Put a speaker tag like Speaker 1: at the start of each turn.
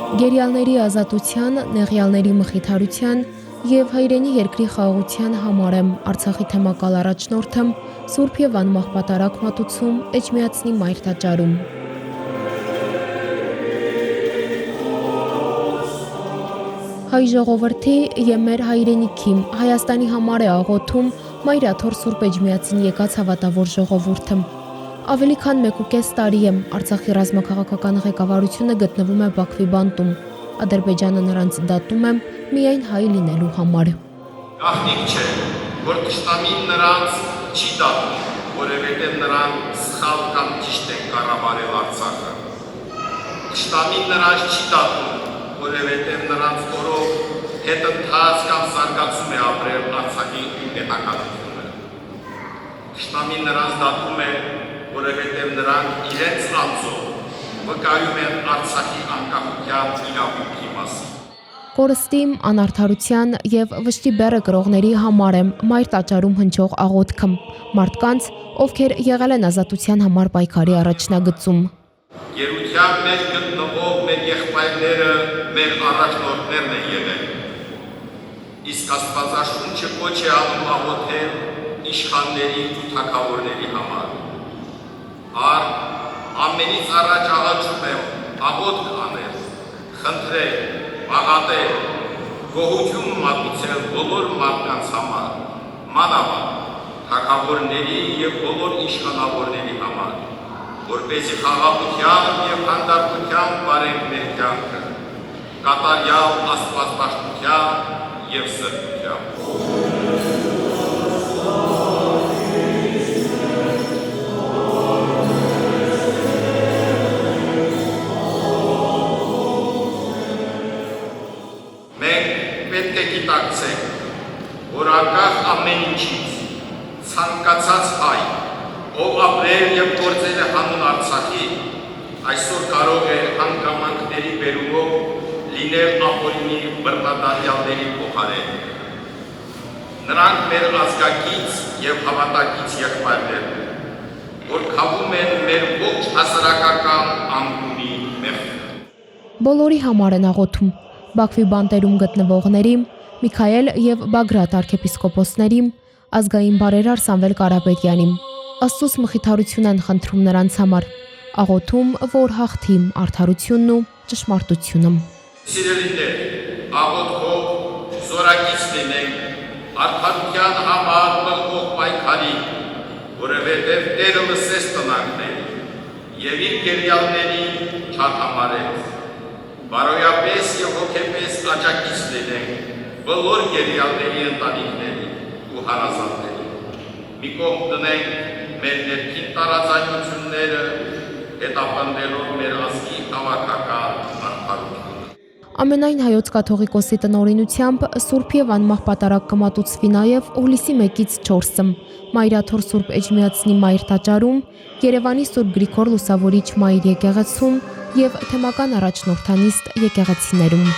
Speaker 1: Գերիալների ազատության, նեղյալների մխիթարության և հայրենի երկրի խաղաղության համար եմ Արցախի թեմակալ առաջնորդում Սուրբ և անմահ պատարագ մատուցում Էջմիածնի մայր տաճարում։ Հայ ժողովրդի և մեր հայրենիքի Հայաստանի համար է աղոթում Մայրաթոր Սուրբ Էջմիածին եկած հավատավոր ժողովուրդը։ Ավելի քան 1.5 տարի է Արցախի ռազմաքաղաքական ղեկավարությունը գտնվում է Բաքվի բանտում։ Ադրբեջանը նրանց դատում է միայն հայ լինելու համար։
Speaker 2: Գաղտնիք չէ, որ թշնամին նրանց չի դատում, որովհետև նրանք սխալ կամ ճիշտ են կառավարել Արցախը։ Թշնամին նրանց չի դատում, որովհետև նրանց օրով հետընթաց կամ զարգացում է ապրել Արցախի պետականությունը։ Թշնամին նրանց դատում է, որովհետև նրանք իրենց անձով վկայում են Արցախի անկախության իրավունքի մասին։
Speaker 1: Կորստի, անարդարության և վշտի բեռը կրողների համար եմ մայր տաճարում հնչող աղոթքը, մարդկանց, ովքեր եղել են ազատության համար պայքարի առաջնագծում։
Speaker 2: Գերության մեջ գտնվող մեր եղբայրները մեր առաջնորդներն են եղել։ Իսկ Աստվածաշունչը կոչ է անում աղոթել իշխանների ու թագավորների համար։ Ամենից առաջ աղաչում եմ աղոթք անել, խնդրել, աղատել, գոհություն մատուցել բոլոր մարդկանց համար, մանավանդ թագավորների և բոլոր իշխանավորների համար, որպեսզի խաղաղության և հանդարտության վարենք մեր կյանքը, կատարյալ աստվածպաշտության և սրբության։ Պետք է գիտակցեք, որ անկախ ամեն ինչից ցանկացած հայ, ով ապրել և գործել է հանուն Արցախի, այսօր կարող է հանգամանքների բերումով լինել ապօրինի բռնադատյալների փոխարեն։ Նրանք մեր ազգակից և հավատակից եղբայրներն են, որ քավում են մեր ողջ հասարակական անկումի մեղքը։
Speaker 1: Բոլորի համար են աղոթում։ Բաքվի բանտերում գտնվողների, Միքայել և Բագրատ արքեպիսկոպոսների, ազգային բարերար Սամվել Կարապետյանի, Աստծուց մխիթարություն են խնդրում նրանց համար, աղոթում, որ հաղթի արդարությունն ու ճշմարտությունը։
Speaker 2: Սիրելիներ, աղոթքով զորակից լինենք արդարության համար մղվող պայքարի, որովհետև Տերը լսեց տնակներին և իր գերիալներին չհամարեց։ Բարոյապես և հոգեպես աջակից լինենք բոլոր գերիալների ընտանիքների ու հարազատների։ Մի կողմ դնենք մեր ներքին տարաձայնությունները, հետապնդելով մեր ազգի հավաքական արդարությունը։
Speaker 1: Ամենայն Հայոց կաթողիկոսի տնօրինությամբ Սուրբ և անմահ պատարագ կմատուցվի նաև հուլիսի 1-ից 4-ը Մայրաթոր Սուրբ Էջմիածնի մայր տաճարում, Երևանի Սուրբ Գրիգոր Լուսավորիչ մայր եկեղեցում և թեմական առաջնորդանիստ եկեղեցիներում։